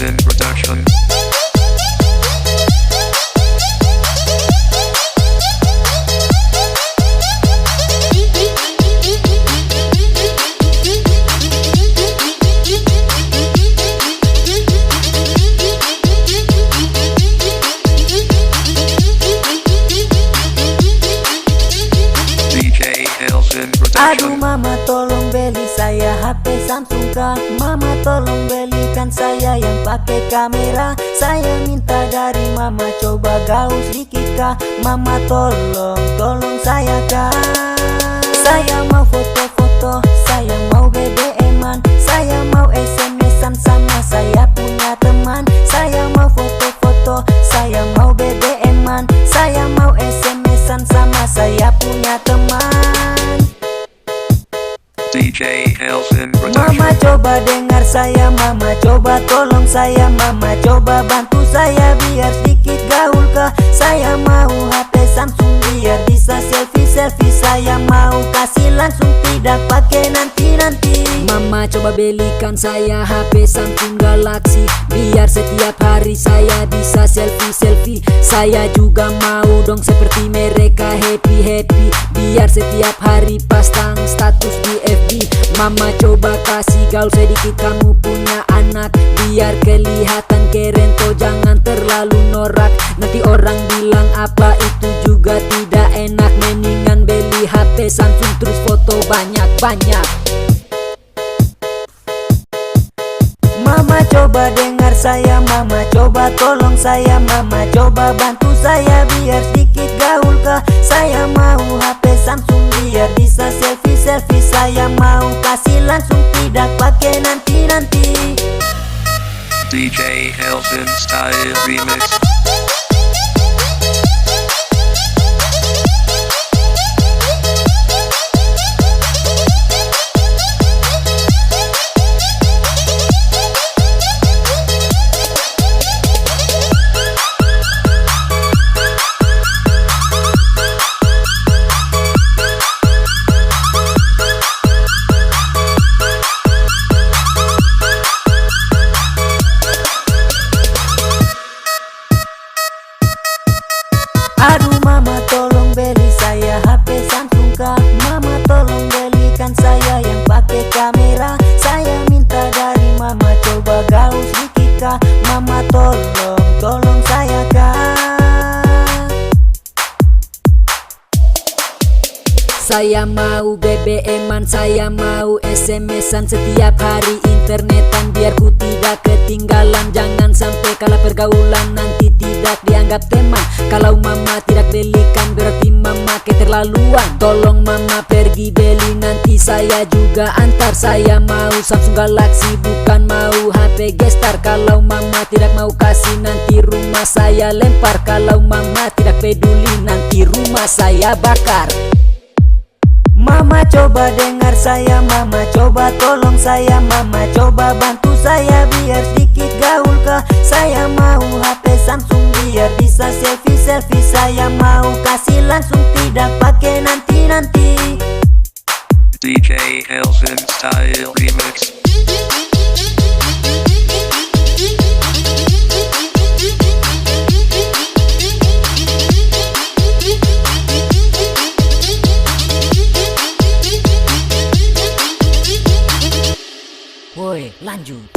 Elson Production. Aduh mama tolong beli saya HP Samsung kah. Mama tolong belikan saya yang pakai kamera. Saya minta dari mama coba gaul sedikit kah. Mama tolong saya kah. Saya mau foto-foto, saya mau BBM-an, saya mau SMS-an sama saya punya teman. Saya mau foto-foto, saya mau BBM-an, saya mau SMS-an sama saya punya teman. DJ Elson Production. Mama coba dengar saya, mama coba tolong saya, mama coba bantu saya biar sedikit gaul kah. Saya mau HP Samsung biar bisa selfie-selfie. Saya mau kasih langsung tidak pakai nanti-nanti. Mama coba belikan saya HP Samsung Galaxy biar setiap hari saya bisa selfie-selfie. Saya juga mau dong seperti mereka happy-happy biar setiap hari pasang status di FB. Mama coba kasih gaul sedikit kamu punya anak biar kelihatan keren toh jangan terlalu norak. Nanti orang bilang apa itu juga tidak enak. Mendingan beli HP Samsung terus foto banyak-banyak. Mama coba dengar saya, mama coba tolong saya, mama coba bantu saya biar sedikit gaul kah. Saya mau HP Samsung biar bisa selfie-selfie. Saya mau kasih langsung tidak pakai nanti-nanti. DJ Elson Style Remix. Aduh mama tolong beli saya HP Samsung kah. Mama tolong belikan saya yang pakai kamera. Saya minta dari mama coba gaul sedikit kah. Mama tolong saya kah. Saya mau BBM-an, saya mau SMS-an setiap hari, internetan biar ku tidak ketinggalan. Jangan sampai kalah pergaulan nanti tidak dianggap teman. Kalau mama tidak belikan berarti mama keterlaluan. Tolong mama pergi beli nanti saya juga antar. Saya mau Samsung Galaxy bukan mau HP Gestar. Kalau mama tidak mau kasih nanti rumah saya lempar. Kalau mama tidak peduli nanti rumah saya bakar. Mama coba dengar saya, mama coba tolong saya, mama coba bantu saya biar sedikit gaul kah. Saya mau HP Samsung biar bisa selfie-selfie. Saya mau kasih langsung tidak pakai nanti-nanti. DJ Elson Style Remix. Woi, lanjut.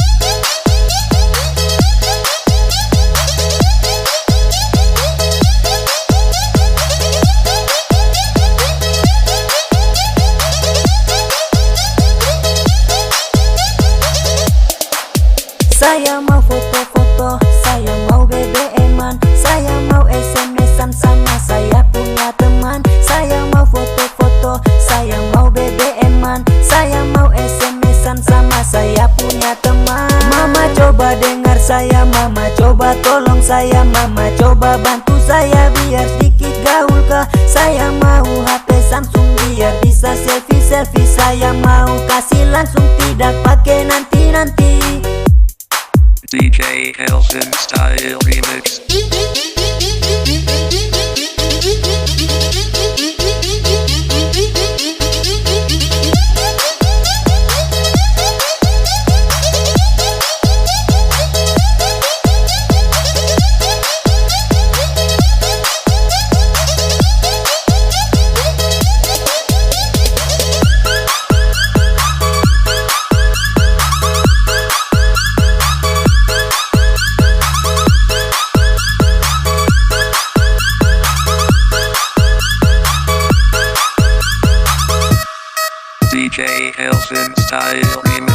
Saya mau foto-foto, saya mau BBM-an, saya mau SMS-an sama saya punya teman. Saya mau foto-foto, saya mau BBM-an, saya mau SMS-an sama saya punya teman. Mama coba dengar saya, mama coba tolong saya, mama coba bantu saya biar sedikit gaul kah. Saya mau HP Samsung biar bisa selfie-selfie. Saya mau kasih langsung tidak pakai nanti-nanti. DJ Elson Style Remix. DJ Kelvin Style Remix.